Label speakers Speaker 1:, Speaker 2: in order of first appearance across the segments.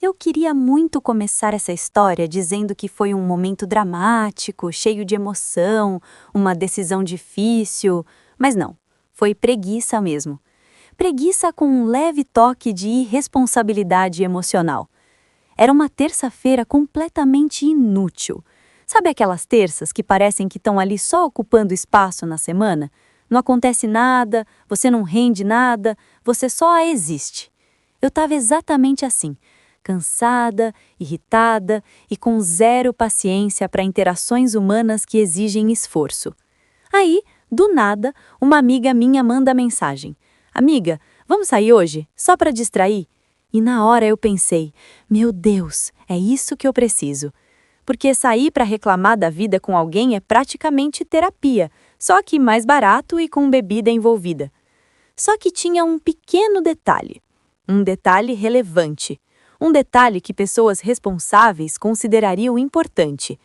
Speaker 1: Eu queria muito começar essa história dizendo que foi um momento dramático, cheio de emoção, uma decisão difícil, mas não, foi preguiça mesmo. Preguiça com um leve toque de irresponsabilidade emocional. Era uma terça-feira completamente inútil. Sabe aquelas terças que parecem que estão ali só ocupando espaço na semana? Não acontece nada, você não rende nada, você só existe. Eu estava exatamente assim, cansada, irritada e com zero paciência para interações humanas que exigem esforço. Aí, do nada, uma amiga minha manda mensagem: Amiga, vamos sair hoje? Só para distrair? E na hora eu pensei: meu Deus, é isso que eu preciso. Porque sair para reclamar da vida com alguém é praticamente terapia, só que mais barato e com bebida envolvida. Só que tinha um pequeno detalhe. Um detalhe relevante. Um detalhe que pessoas responsáveis considerariam importante.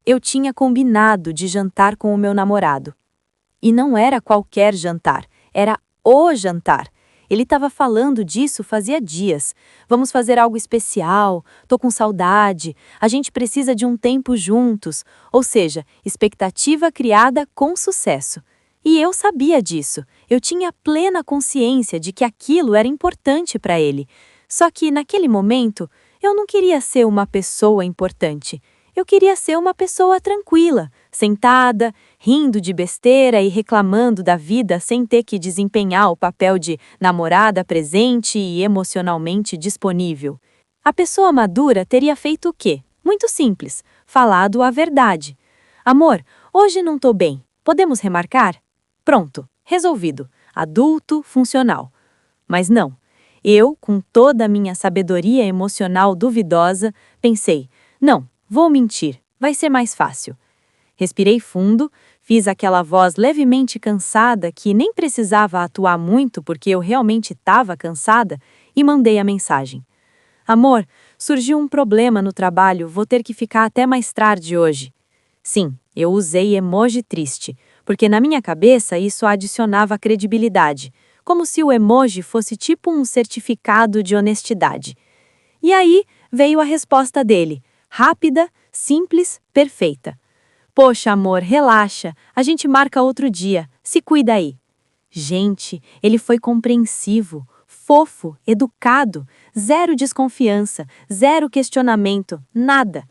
Speaker 1: Eu tinha combinado de jantar com o meu namorado. E não era qualquer jantar, era o jantar. Ele estava falando disso fazia dias. Vamos fazer algo especial, tô com saudade, a gente precisa de um tempo juntos. Ou seja, expectativa criada com sucesso. E eu sabia disso. Eu tinha plena consciência de que aquilo era importante para ele. Só que, naquele momento, eu não queria ser uma pessoa importante. Eu queria ser uma pessoa tranquila, sentada, rindo de besteira e reclamando da vida sem ter que desempenhar o papel de namorada presente e emocionalmente disponível. A pessoa madura teria feito o quê? Muito simples, falado a verdade. Amor, hoje não tô bem, podemos remarcar? Pronto, resolvido. Adulto, funcional. Mas não. Eu, com toda a minha sabedoria emocional duvidosa, pensei: não, vou mentir, vai ser mais fácil. Respirei fundo, fiz aquela voz levemente cansada que nem precisava atuar muito porque eu realmente estava cansada e mandei a mensagem. Amor, surgiu um problema no trabalho, vou ter que ficar até mais tarde hoje. Sim, eu usei emoji triste, porque na minha cabeça isso adicionava credibilidade, como se o emoji fosse tipo um certificado de honestidade. E aí veio a resposta dele, rápida, simples, perfeita. Poxa, amor, relaxa, a gente marca outro dia, se cuida aí. Gente, ele foi compreensivo, fofo, educado, zero desconfiança, zero questionamento, nada.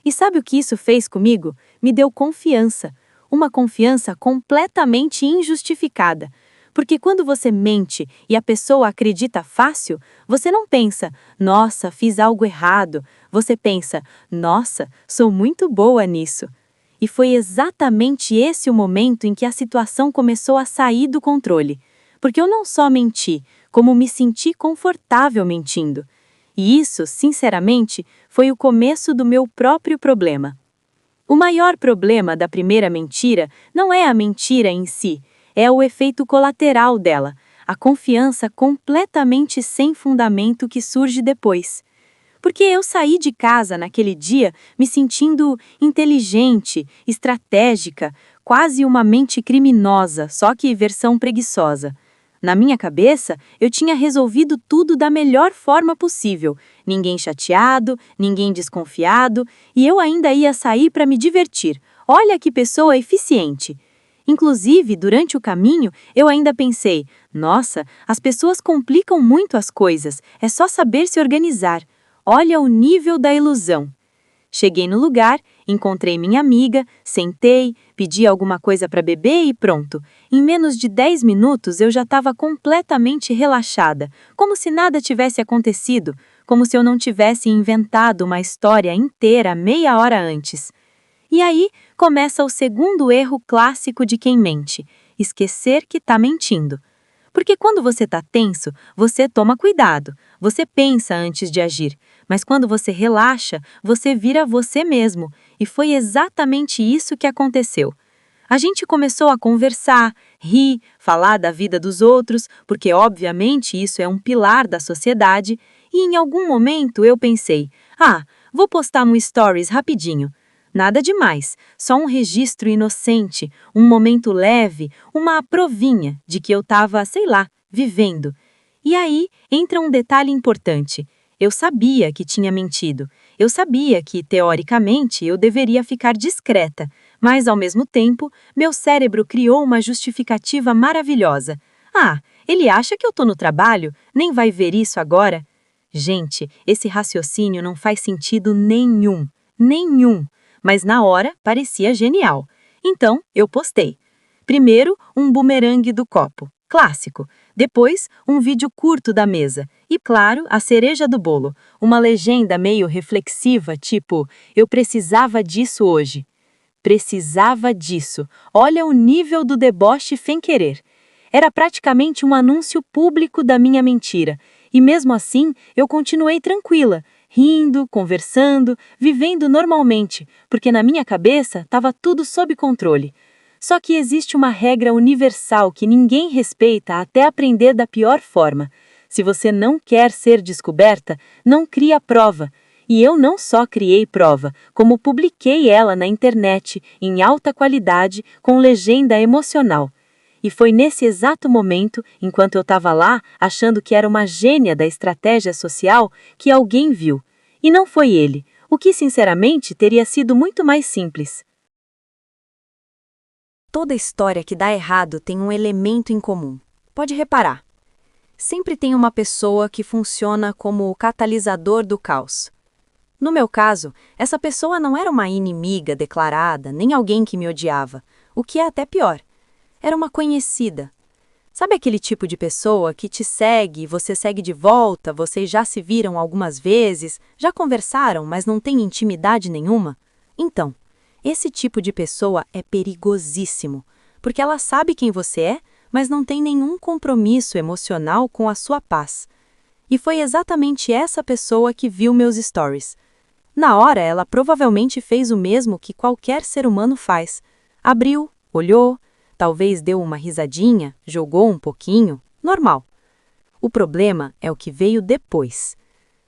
Speaker 1: E sabe o que isso fez comigo? Me deu confiança, uma confiança completamente injustificada. Porque quando você mente e a pessoa acredita fácil, você não pensa, nossa, fiz algo errado. Você pensa, nossa, sou muito boa nisso. E foi exatamente esse o momento em que a situação começou a sair do controle. Porque eu não só menti, como me senti confortável mentindo. E isso, sinceramente, foi o começo do meu próprio problema. O maior problema da primeira mentira não é a mentira em si, é o efeito colateral dela, a confiança completamente sem fundamento que surge depois. Porque eu saí de casa naquele dia me sentindo inteligente, estratégica, quase uma mente criminosa, só que versão preguiçosa. Na minha cabeça, eu tinha resolvido tudo da melhor forma possível. Ninguém chateado, ninguém desconfiado, e eu ainda ia sair para me divertir. Olha que pessoa eficiente! Inclusive, durante o caminho, eu ainda pensei, nossa, as pessoas complicam muito as coisas, é só saber se organizar. Olha o nível da ilusão. Cheguei no lugar, encontrei minha amiga, sentei, pedi alguma coisa para beber e pronto. Em menos de 10 minutos eu já estava completamente relaxada, como se nada tivesse acontecido, como se eu não tivesse inventado uma história inteira meia hora antes. E aí começa o segundo erro clássico de quem mente: esquecer que está mentindo. Porque quando você está tenso, você toma cuidado, você pensa antes de agir, mas quando você relaxa, você vira você mesmo, e foi exatamente isso que aconteceu. A gente começou a conversar, rir, falar da vida dos outros, porque obviamente isso é um pilar da sociedade, e em algum momento eu pensei, vou postar um stories rapidinho. Nada demais, só um registro inocente, um momento leve, uma provinha de que eu estava, sei lá, vivendo. E aí entra um detalhe importante.
Speaker 2: Eu sabia que tinha mentido. Eu sabia que, teoricamente, eu deveria ficar discreta, mas, ao mesmo tempo, meu cérebro criou uma justificativa maravilhosa. Ah, ele acha que eu tô no trabalho? Nem vai ver isso agora? Gente, esse raciocínio não faz sentido nenhum. Nenhum. Mas na hora parecia genial. Então, eu postei. Primeiro, um bumerangue do copo. Clássico. Depois, um vídeo curto da mesa. E, claro, a cereja do bolo. Uma legenda meio reflexiva, tipo, eu precisava disso hoje. Precisava disso. Olha o nível do deboche sem querer. Era praticamente um anúncio público da minha mentira. E mesmo assim, eu continuei tranquila, rindo, conversando, vivendo normalmente, porque na minha cabeça estava tudo sob controle. Só que existe uma regra universal que ninguém respeita até aprender da pior forma. Se você não quer ser descoberta, não crie a prova. E eu não só criei prova, como publiquei ela na internet, em alta qualidade, com legenda emocional. E foi nesse exato momento, enquanto eu estava lá, achando que era uma gênia da estratégia social, que alguém viu. E não foi ele, o que sinceramente teria sido muito mais simples.
Speaker 1: Toda história que dá errado tem um elemento em comum. Pode reparar. Sempre tem uma pessoa que funciona como o catalisador do caos. No meu caso, essa pessoa não era uma inimiga declarada, nem alguém que me odiava, o que é até pior. Era uma conhecida. Sabe aquele tipo de pessoa que te segue, você segue de volta, vocês já se viram algumas vezes, já conversaram, mas não tem intimidade nenhuma? Então, esse tipo de pessoa é perigosíssimo, porque ela sabe quem você é, mas não tem nenhum compromisso emocional com a sua paz. E foi exatamente essa pessoa que viu meus stories. Na hora, ela provavelmente fez o mesmo que qualquer ser humano faz. Abriu, olhou, talvez deu uma risadinha, jogou um pouquinho, normal. O problema é o que veio depois.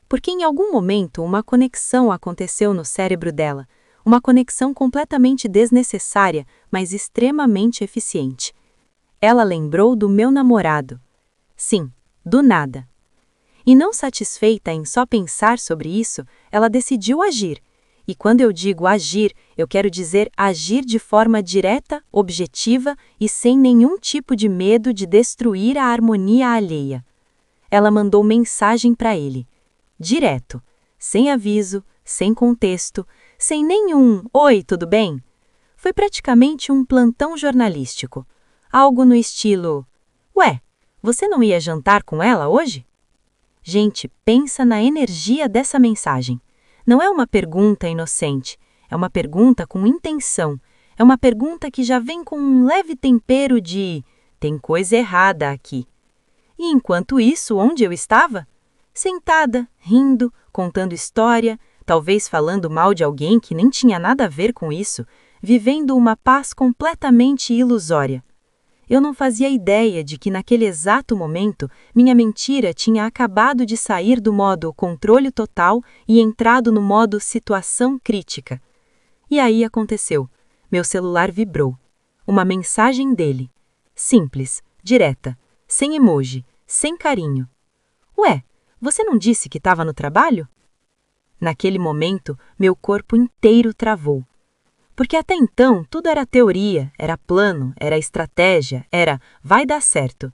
Speaker 1: Porque em algum momento uma conexão aconteceu no cérebro dela, uma conexão completamente desnecessária, mas extremamente eficiente. Ela lembrou do meu namorado. Sim, do nada. E não satisfeita em só pensar sobre isso, ela decidiu agir. E quando eu digo agir, eu quero dizer agir de forma direta, objetiva e sem nenhum tipo de medo de destruir a harmonia alheia. Ela mandou mensagem para ele. Direto, sem aviso, sem contexto, sem nenhum "Oi, tudo bem?". Foi praticamente um plantão jornalístico. Algo no estilo: Ué, você não ia jantar com ela hoje? Gente, pensa na energia dessa mensagem. Não é uma pergunta inocente, é uma pergunta com intenção. É uma pergunta que já vem com um leve tempero de "tem coisa errada aqui". E enquanto isso, onde eu estava? Sentada, rindo, contando história, talvez falando mal de alguém que nem tinha nada a ver com isso, vivendo uma paz completamente ilusória. Eu não fazia ideia de que naquele exato momento minha mentira tinha acabado de sair do modo controle total e entrado no modo situação crítica. E aí aconteceu. Meu celular vibrou. Uma mensagem dele. Simples, direta, sem emoji, sem carinho. Ué, você não disse que estava no trabalho? Naquele momento, meu corpo inteiro travou. Porque até então tudo era teoria, era plano, era estratégia, era vai dar certo.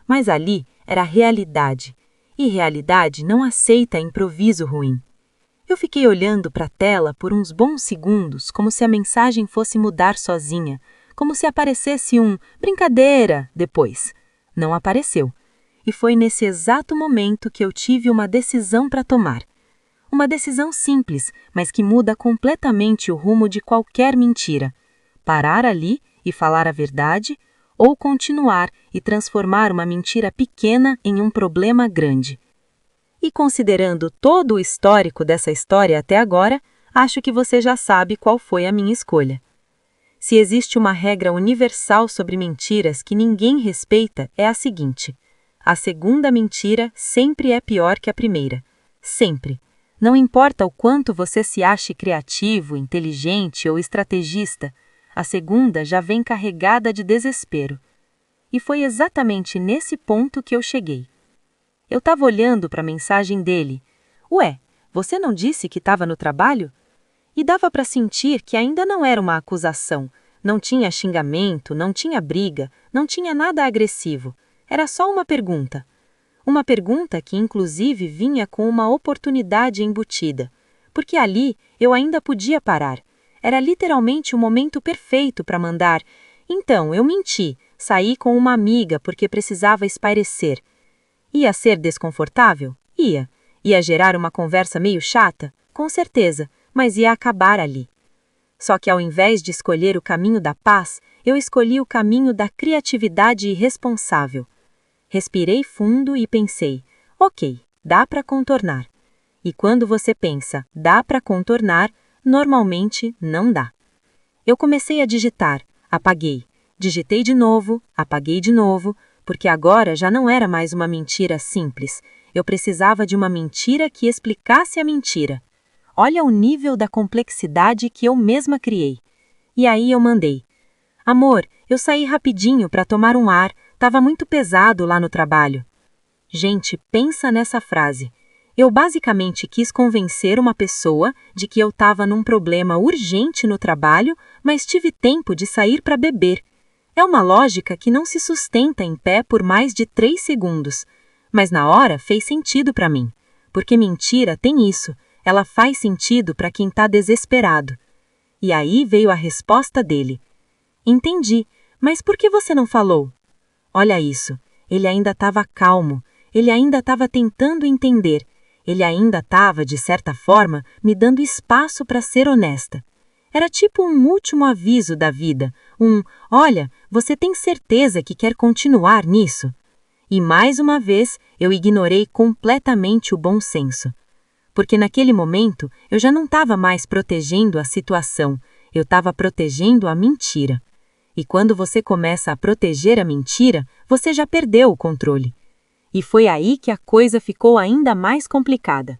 Speaker 1: Mas ali era realidade. E realidade não aceita improviso ruim. Eu fiquei olhando para a tela por uns bons segundos, como se a mensagem fosse mudar sozinha, como se aparecesse um brincadeira depois. Não apareceu. E foi nesse exato momento que eu tive uma decisão para tomar. Uma decisão simples, mas que muda completamente o rumo de qualquer mentira. Parar ali e falar a verdade, ou continuar e transformar uma mentira pequena em um problema grande. E considerando todo o histórico dessa história até agora, acho que você já sabe qual foi a minha escolha. Se existe uma regra universal sobre mentiras que ninguém respeita, é a seguinte: a segunda mentira sempre é pior que a primeira. Sempre. Não importa o quanto você se ache criativo, inteligente ou estrategista, a segunda já vem carregada de desespero. E foi exatamente nesse ponto que eu cheguei. Eu estava olhando para a mensagem dele.
Speaker 2: Ué, você não disse que estava no trabalho? E dava para sentir que ainda não era uma acusação. Não tinha xingamento, não tinha briga, não tinha nada agressivo. Era só uma pergunta. Uma pergunta que, inclusive, vinha com uma oportunidade embutida. Porque ali eu ainda podia parar. Era literalmente o momento perfeito para mandar. Então, eu menti, saí com uma amiga porque precisava espairecer. Ia ser desconfortável? Ia. Ia gerar uma conversa meio chata? Com certeza, mas ia acabar ali. Só que ao invés de escolher o caminho da paz, eu escolhi o caminho da criatividade irresponsável. Respirei fundo e pensei, ok, dá para contornar. E quando você pensa, dá para contornar, normalmente não dá. Eu comecei a digitar, apaguei. Digitei de novo, apaguei de novo, porque agora já não era mais uma mentira simples. Eu precisava de uma mentira que explicasse a mentira. Olha o nível da complexidade que eu mesma criei. E aí eu mandei. Amor, eu saí rapidinho para tomar um ar, estava muito pesado lá no trabalho. Gente, pensa nessa frase. Eu basicamente quis convencer uma pessoa de que eu estava num problema urgente no trabalho, mas tive tempo de sair para beber. É uma lógica que não se sustenta em pé por mais de 3 segundos. Mas na hora fez sentido para mim. Porque mentira tem isso, ela faz sentido para quem está desesperado. E aí veio a resposta dele. Entendi, mas por que você não falou? Olha isso, ele ainda estava calmo, ele ainda estava tentando entender, ele ainda estava, de certa forma, me dando espaço para ser honesta. Era tipo um último aviso da vida, olha, você tem certeza que quer continuar nisso? E mais uma vez, eu ignorei completamente o bom senso. Porque naquele momento, eu já não estava mais protegendo a situação, eu estava protegendo a mentira. E quando você começa a proteger a mentira, você já perdeu o controle. E foi aí que a coisa ficou ainda mais complicada.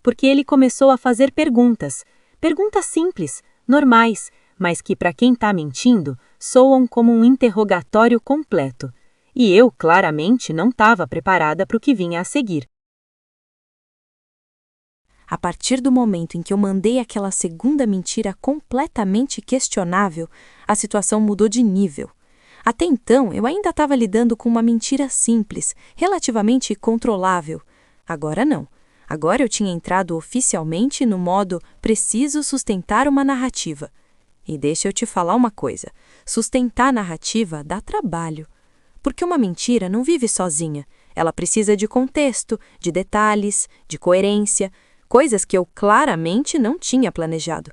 Speaker 2: Porque ele começou a fazer perguntas. Perguntas simples, normais, mas que para quem está mentindo, soam como um interrogatório completo. E eu, claramente, não estava preparada para o que vinha a seguir.
Speaker 1: A partir do momento em que eu mandei aquela segunda mentira completamente questionável, a situação mudou de nível. Até então, eu ainda estava lidando com uma mentira simples, relativamente controlável. Agora não. Agora eu tinha entrado oficialmente no modo preciso sustentar uma narrativa. E deixa eu te falar uma coisa, sustentar narrativa dá trabalho. Porque uma mentira não vive sozinha. Ela precisa de contexto, de detalhes, de coerência, coisas que eu claramente não tinha planejado.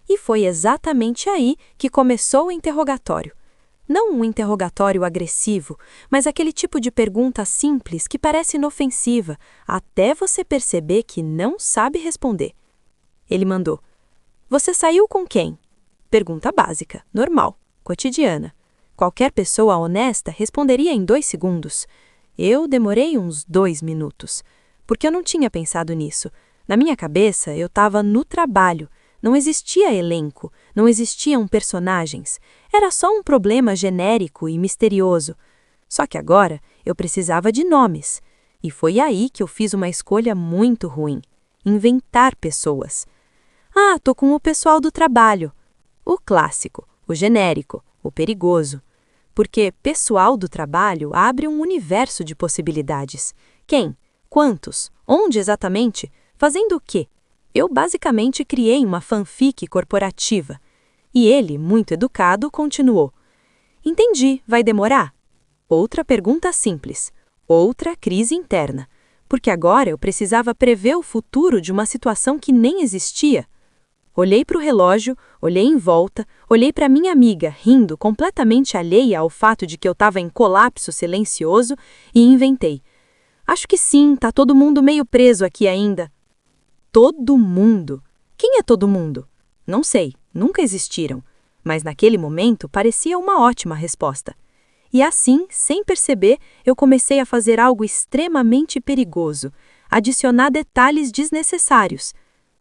Speaker 1: E foi exatamente aí que começou o interrogatório. Não um interrogatório agressivo, mas aquele tipo de pergunta simples que parece inofensiva, até você perceber que não sabe responder. Ele mandou: Você saiu com quem? Pergunta básica, normal, cotidiana. Qualquer pessoa honesta responderia em 2 segundos. Eu demorei uns 2 minutos, porque eu não tinha pensado nisso. Na minha cabeça, eu estava no trabalho. Não existia elenco, não existiam personagens. Era só um problema genérico e misterioso. Só que agora eu precisava de nomes. E foi aí que eu fiz uma escolha muito ruim. Inventar pessoas. Tô com o pessoal do trabalho. O clássico, o genérico, o perigoso. Porque pessoal do trabalho abre um universo de possibilidades. Quem? Quantos? Onde exatamente? Fazendo o quê? Eu basicamente criei uma fanfic corporativa. E ele, muito educado, continuou. Entendi, vai demorar? Outra pergunta simples. Outra crise interna. Porque agora eu precisava prever o futuro de uma situação que nem existia. Olhei para o relógio, olhei em volta, olhei para minha amiga, rindo, completamente alheia ao fato de que eu estava em colapso silencioso, e inventei. Acho que sim, tá todo mundo meio preso aqui ainda. Todo mundo? Quem é todo mundo? Não sei, nunca existiram. Mas naquele momento parecia uma ótima resposta. E assim, sem perceber, eu comecei a fazer algo extremamente perigoso, adicionar detalhes desnecessários.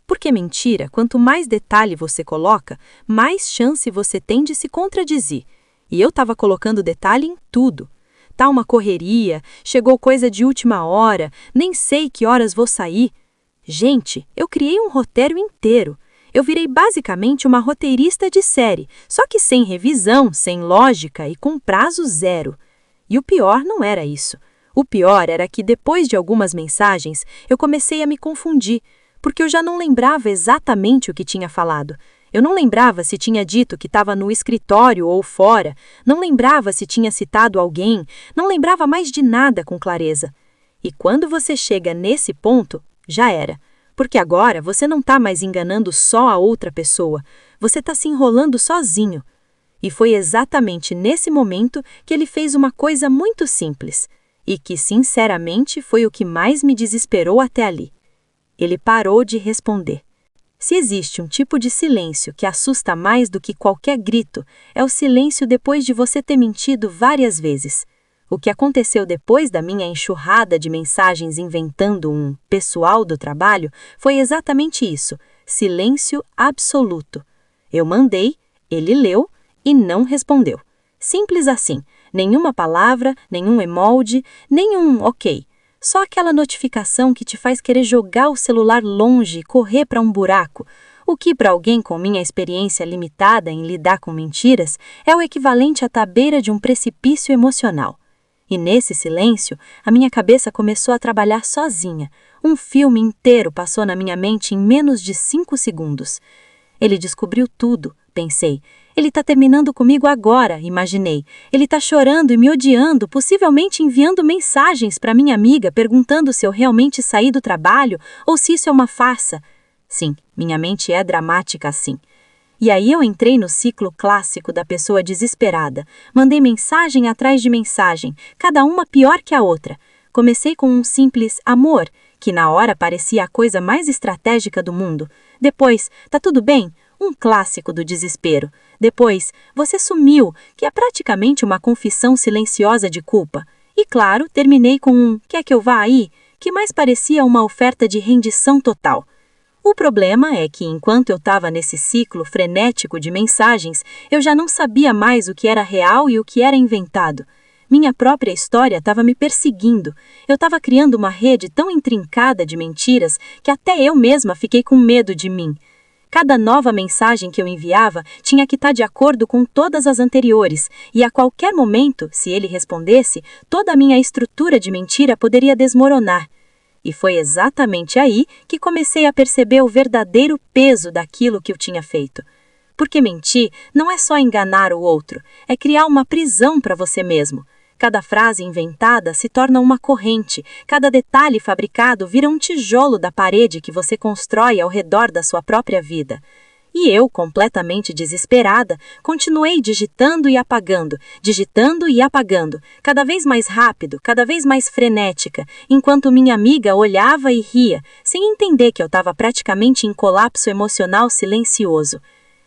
Speaker 1: Porque mentira, quanto mais detalhe você coloca, mais chance você tem de se contradizer. E eu estava colocando detalhe em tudo. Tá uma correria, chegou coisa de última hora, nem sei que horas vou sair.
Speaker 2: Gente, eu criei um roteiro inteiro. Eu virei basicamente uma roteirista de série, só que sem revisão, sem lógica e com prazo zero. E o pior não era isso. O pior era que depois de algumas mensagens, eu comecei a me confundir, porque eu já não lembrava exatamente o que tinha falado. Eu não lembrava se tinha dito que estava no escritório ou fora, não lembrava se tinha citado alguém, não lembrava mais de nada com clareza. E quando você chega nesse ponto, já era. Porque agora você não está mais enganando só a outra pessoa, você está se enrolando sozinho. E foi exatamente nesse momento que ele fez uma coisa muito simples, e que, sinceramente, foi o que mais me desesperou até ali. Ele parou de responder. Se existe um tipo de silêncio que assusta mais do que qualquer grito, é o silêncio depois de você ter mentido várias vezes. O que aconteceu depois da minha enxurrada de mensagens inventando um pessoal do trabalho foi exatamente isso, silêncio absoluto. Eu mandei, ele leu e não respondeu. Simples assim, nenhuma palavra, nenhum emoji, nenhum ok. Só aquela notificação que te faz querer jogar o celular longe e correr para um buraco, o que para alguém com minha experiência limitada em lidar com mentiras é o equivalente à estar à beira de um precipício emocional. E nesse silêncio, a minha cabeça começou a trabalhar sozinha. Um filme inteiro passou na minha mente em menos de 5 segundos. Ele descobriu tudo, pensei. Ele está terminando comigo agora, imaginei. Ele está chorando e me odiando, possivelmente enviando mensagens para minha amiga perguntando se eu realmente saí do trabalho ou se isso é uma farsa. Sim, minha mente é dramática assim. E aí eu entrei no ciclo clássico da pessoa desesperada. Mandei mensagem atrás de mensagem, cada uma pior que a outra. Comecei com um simples amor, que na hora parecia a coisa mais estratégica do mundo. Depois, tá tudo bem? Um clássico do desespero. Depois, você sumiu, que é praticamente uma confissão silenciosa de culpa. E claro, terminei com um quer que eu vá aí, que mais parecia uma oferta de rendição total. O problema é que, enquanto eu estava nesse ciclo frenético de mensagens, eu já não sabia mais o que era real e o que era inventado. Minha própria história estava me perseguindo. Eu estava criando uma rede tão intrincada de mentiras que até eu mesma fiquei com medo de mim. Cada nova mensagem que eu enviava tinha que estar de acordo com todas as anteriores, e a qualquer momento, se ele respondesse, toda a minha estrutura de mentira poderia desmoronar. E foi exatamente aí que comecei a perceber o verdadeiro peso daquilo que eu tinha feito. Porque mentir não é só enganar o outro, é criar uma prisão para você mesmo. Cada frase inventada se torna uma corrente, cada detalhe fabricado vira um tijolo da parede que você constrói ao redor da sua própria vida. E eu, completamente desesperada, continuei digitando e apagando, cada vez mais rápido, cada vez mais frenética, enquanto minha amiga olhava e ria, sem entender que eu estava praticamente em colapso emocional silencioso.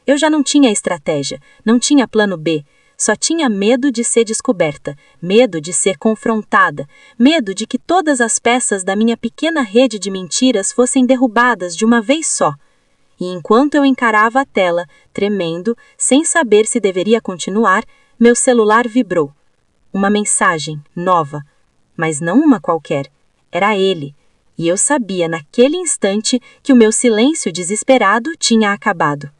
Speaker 2: Eu já não tinha estratégia, não tinha plano B. Só tinha medo de ser descoberta, medo de ser confrontada, medo de que todas as peças da minha pequena rede de mentiras fossem derrubadas de uma vez só. E enquanto eu encarava a tela, tremendo, sem saber se deveria continuar, meu celular vibrou. Uma mensagem, nova, mas não uma qualquer. Era ele. E eu sabia naquele instante que o meu silêncio desesperado tinha acabado.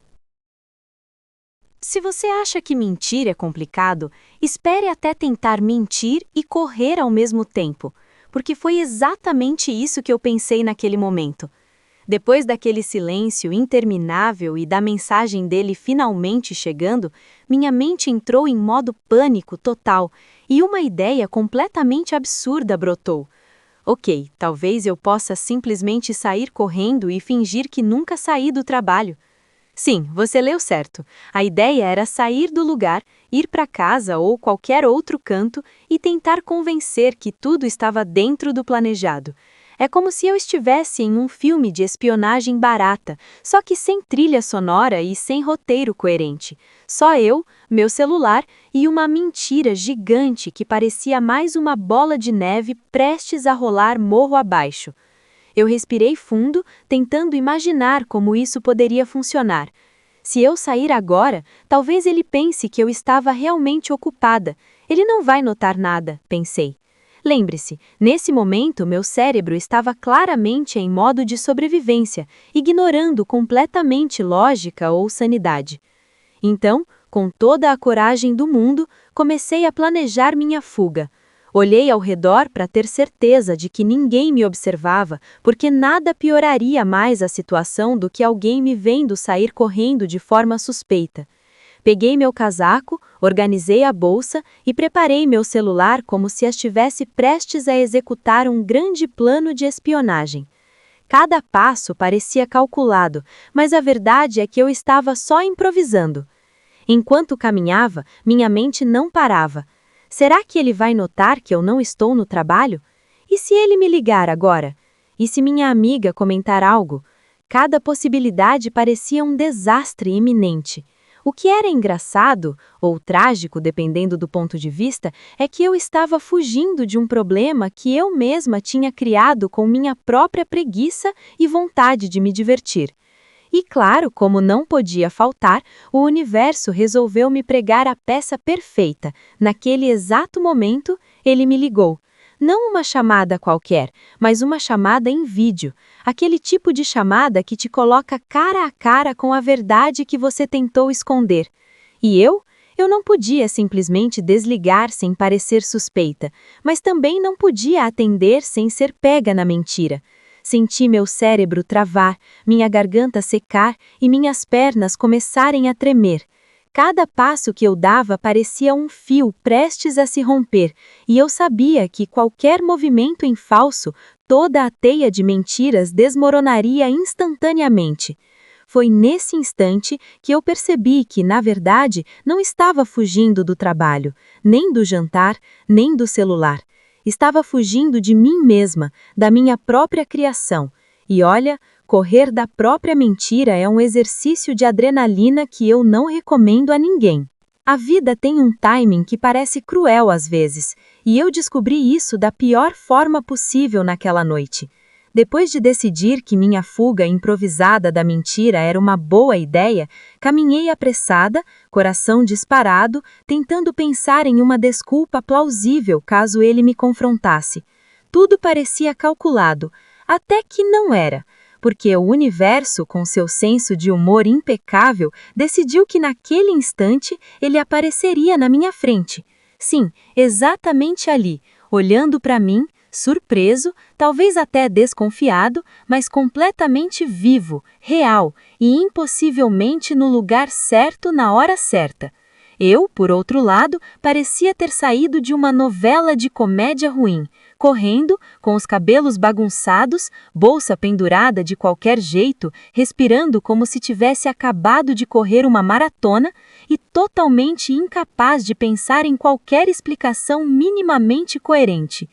Speaker 1: Se você acha que mentir é complicado, espere até tentar mentir e correr ao mesmo tempo, porque foi exatamente isso que eu pensei naquele momento. Depois daquele silêncio interminável e da mensagem dele finalmente chegando, minha mente entrou em modo pânico total e uma ideia completamente absurda brotou. Ok, talvez eu possa simplesmente sair correndo e fingir que nunca saí do trabalho. Sim, você leu certo. A ideia era sair do lugar, ir para casa ou qualquer outro canto e tentar convencer que tudo estava dentro do planejado. É como se eu estivesse em um filme de espionagem barata, só que sem trilha sonora e sem roteiro coerente. Só eu, meu celular e uma mentira gigante que parecia mais uma bola de neve prestes a rolar morro abaixo. Eu respirei fundo, tentando imaginar como isso poderia funcionar. Se eu sair agora, talvez ele pense que eu estava realmente ocupada. Ele não vai notar nada, pensei.
Speaker 2: Lembre-se, nesse momento meu cérebro estava claramente em modo de sobrevivência, ignorando completamente lógica ou sanidade. Então, com toda a coragem do mundo, comecei a planejar minha fuga. Olhei ao redor para ter certeza de que ninguém me observava, porque nada pioraria mais a situação do que alguém me vendo sair correndo de forma suspeita. Peguei meu casaco, organizei a bolsa e preparei meu celular como se estivesse prestes a executar um grande plano de espionagem. Cada passo parecia calculado, mas a verdade é que eu estava só improvisando. Enquanto caminhava, minha mente não parava. Será que ele vai notar que eu não estou no trabalho? E se ele me ligar agora? E se minha amiga comentar algo? Cada possibilidade parecia um desastre iminente. O que era engraçado, ou trágico, dependendo do ponto de vista, é que eu estava fugindo de um problema que eu mesma tinha criado com minha própria preguiça e vontade de me divertir. E claro, como não podia faltar, o universo resolveu me pregar a peça perfeita. Naquele exato momento, ele me ligou. Não uma chamada qualquer, mas uma chamada em vídeo. Aquele tipo de chamada que te coloca cara a cara com a verdade que você tentou esconder. E eu não podia simplesmente desligar sem parecer suspeita, mas também não podia atender sem ser pega na mentira. Senti meu cérebro travar, minha garganta secar e minhas pernas começarem a tremer. Cada passo que eu dava parecia um fio prestes a se romper, e eu sabia que qualquer movimento em falso, toda a teia de mentiras desmoronaria instantaneamente. Foi nesse instante que eu percebi que, na verdade, não estava fugindo do trabalho, nem do jantar, nem do celular. Estava fugindo de mim mesma, da minha própria criação. E olha, correr da própria mentira é um exercício de adrenalina que eu não recomendo a ninguém. A vida tem um timing que parece cruel às vezes, e eu descobri isso da pior forma possível naquela noite. Depois de decidir que minha fuga improvisada da mentira era uma boa ideia, caminhei apressada, coração disparado, tentando pensar em uma desculpa plausível caso ele me confrontasse. Tudo parecia calculado, até que não era, porque o universo, com seu senso de humor impecável, decidiu que naquele instante ele apareceria na minha frente. Sim, exatamente ali, olhando para mim, surpreso, talvez até desconfiado, mas completamente vivo, real e impossivelmente no lugar certo na hora certa. Eu, por outro lado, parecia ter saído de uma novela de comédia ruim, correndo, com os cabelos bagunçados, bolsa pendurada de qualquer jeito, respirando como se tivesse acabado de correr uma maratona e totalmente incapaz de pensar em qualquer explicação minimamente coerente.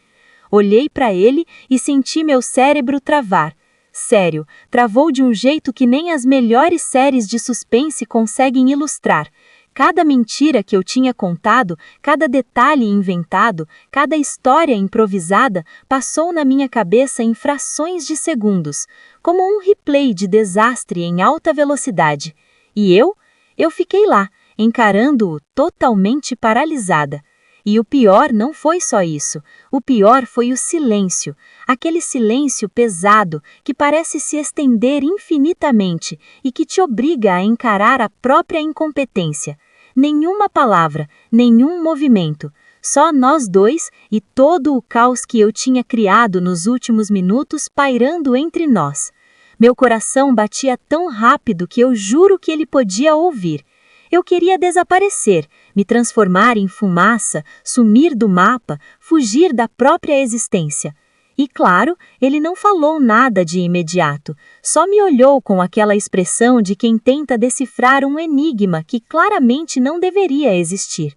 Speaker 2: Olhei para ele e senti meu cérebro travar. Sério, travou de um jeito que nem as melhores séries de suspense conseguem ilustrar. Cada mentira que eu tinha contado, cada detalhe inventado, cada história improvisada passou na minha cabeça em frações de segundos, como um replay de desastre em alta velocidade. E eu fiquei lá, encarando-o totalmente paralisada. E o pior não foi só isso, o pior foi o silêncio, aquele silêncio pesado que parece se estender infinitamente e que te obriga a encarar a própria incompetência. Nenhuma palavra, nenhum movimento, só nós dois e todo o caos que eu tinha criado nos últimos minutos pairando entre nós. Meu coração batia tão rápido que eu juro que ele podia ouvir. Eu queria desaparecer, me transformar em fumaça, sumir do mapa, fugir da própria existência. E claro, ele não falou nada de imediato, só me olhou com aquela expressão de quem tenta decifrar um enigma que claramente não deveria existir.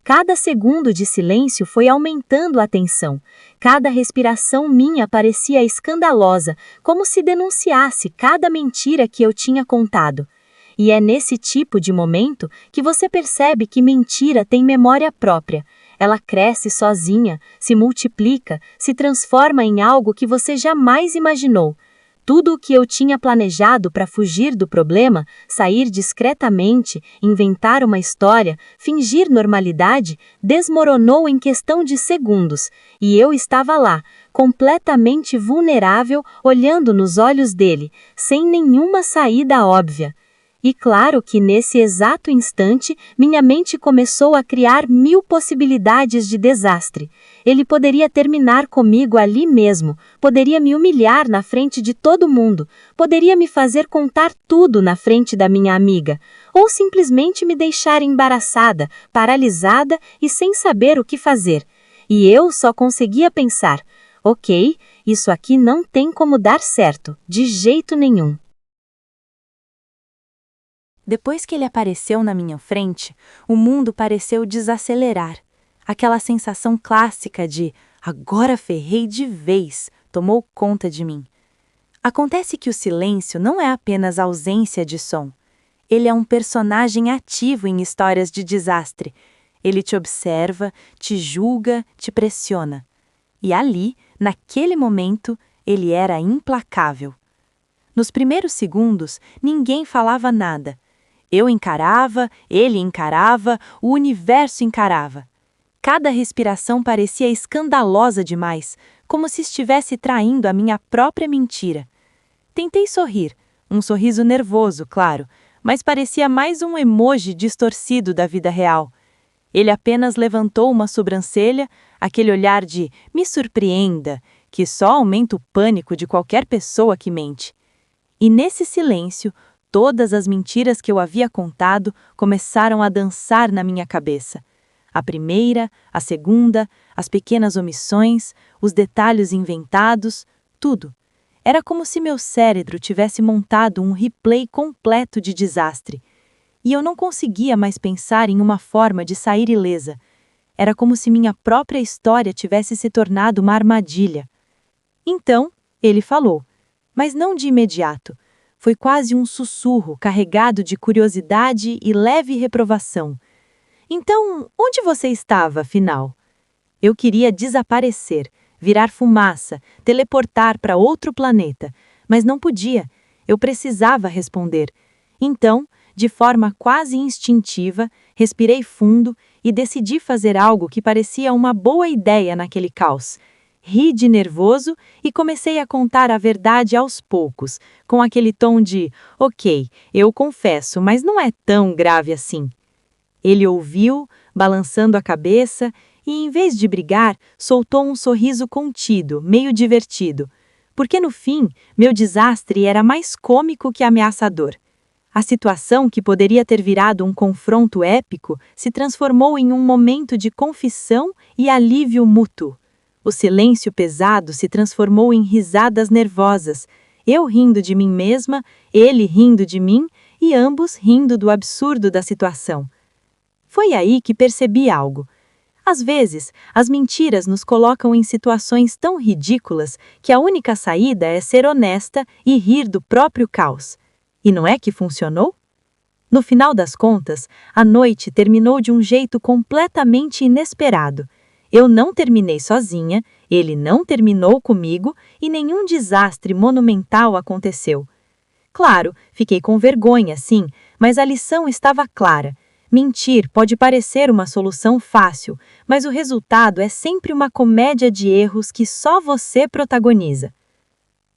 Speaker 2: Cada segundo de silêncio foi aumentando a tensão. Cada respiração minha parecia escandalosa, como se denunciasse cada mentira que eu tinha contado. E é nesse tipo de momento que você percebe que mentira tem memória própria. Ela cresce sozinha, se multiplica, se transforma em algo que você jamais imaginou. Tudo o que eu tinha planejado para fugir do problema, sair discretamente, inventar uma história, fingir normalidade, desmoronou em questão de segundos, e eu estava lá, completamente vulnerável, olhando nos olhos dele, sem nenhuma saída óbvia. E claro que nesse exato instante, minha mente começou a criar 1000 possibilidades de desastre. Ele poderia terminar comigo ali mesmo, poderia me humilhar na frente de todo mundo, poderia me fazer contar tudo na frente da minha amiga, ou simplesmente me deixar embaraçada, paralisada e sem saber o que fazer. E eu só conseguia pensar, ok, isso aqui não tem como dar certo, de jeito nenhum.
Speaker 1: Depois que ele apareceu na minha frente, o mundo pareceu desacelerar. Aquela sensação clássica de agora ferrei de vez tomou conta de mim. Acontece que o silêncio não é apenas ausência de som. Ele é um personagem ativo em histórias de desastre. Ele te observa, te julga, te pressiona. E ali, naquele momento, ele era implacável. Nos primeiros segundos, ninguém falava nada. Eu encarava, ele encarava, o universo encarava. Cada respiração parecia escandalosa demais, como se estivesse traindo a minha própria mentira. Tentei sorrir, um sorriso nervoso, claro, mas parecia mais um emoji distorcido da vida real. Ele apenas levantou uma sobrancelha, aquele olhar de "me surpreenda", que só aumenta o pânico de qualquer pessoa que mente. E nesse silêncio, todas as mentiras que eu havia contado começaram a dançar na minha cabeça. A primeira, a segunda, as pequenas omissões, os detalhes inventados, tudo. Era como se meu cérebro tivesse montado um replay completo de desastre. E eu não conseguia mais pensar em uma forma de sair ilesa. Era como se minha própria história tivesse se tornado uma armadilha. Então, ele falou, mas não de imediato. Foi quase um sussurro carregado de curiosidade e leve reprovação. Então, onde você estava, afinal? Eu queria desaparecer, virar fumaça, teleportar para outro planeta, mas não podia. Eu precisava responder. Então, de forma quase instintiva, respirei fundo e decidi fazer algo que parecia uma boa ideia naquele caos. Ri de nervoso e comecei a contar a verdade aos poucos, com aquele tom de, ok, eu confesso, mas não é tão grave assim. Ele ouviu, balançando a cabeça, e em vez de brigar, soltou um sorriso contido, meio divertido, porque no fim, meu desastre era mais cômico que ameaçador. A situação, que poderia ter virado um confronto épico, se transformou em um momento de confissão e alívio mútuo. O silêncio pesado se transformou em risadas nervosas, eu rindo de mim mesma, ele rindo de mim e ambos rindo do absurdo da situação. Foi aí que percebi algo. Às vezes, as mentiras nos colocam em situações tão ridículas que a única saída é ser honesta e rir do próprio caos. E não é que funcionou? No final das contas, a noite terminou de um jeito completamente inesperado. Eu não terminei sozinha, ele não terminou comigo e nenhum desastre monumental aconteceu. Claro, fiquei com vergonha, sim, mas a lição estava clara. Mentir pode parecer uma solução fácil, mas o resultado é sempre uma comédia de erros que só você protagoniza.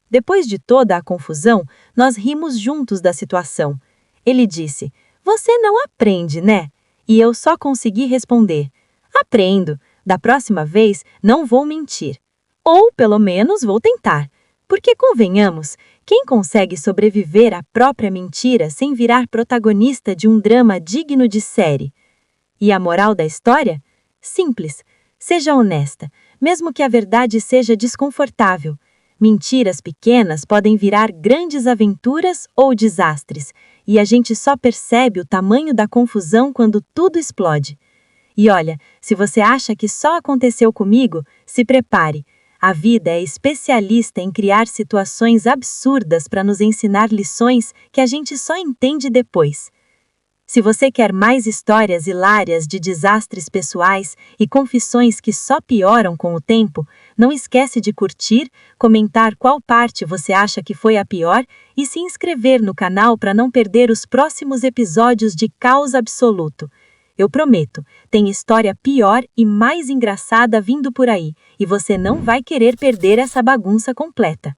Speaker 1: Depois de toda a confusão, nós rimos juntos da situação. Ele disse, "Você não aprende, né?" E eu só consegui responder, "Aprendo. Da próxima vez, não vou mentir. Ou, pelo menos, vou tentar. Porque, convenhamos, quem consegue sobreviver à própria mentira sem virar protagonista de um drama digno de série? E a moral da história? Simples. Seja honesta, mesmo que a verdade seja desconfortável. Mentiras pequenas podem virar grandes aventuras ou desastres, e a gente só percebe o tamanho da confusão quando tudo explode. E olha, se você acha que só aconteceu comigo, se prepare. A vida é especialista em criar situações absurdas para nos ensinar lições que a gente só entende depois.
Speaker 2: Se você quer mais histórias hilárias de desastres pessoais e confissões que só pioram com o tempo, não esquece de curtir, comentar qual parte você acha que foi a pior e se inscrever no canal para não perder os próximos episódios de Caos Absoluto. Eu prometo, tem história pior e mais engraçada vindo por aí, e você não vai querer perder essa bagunça completa.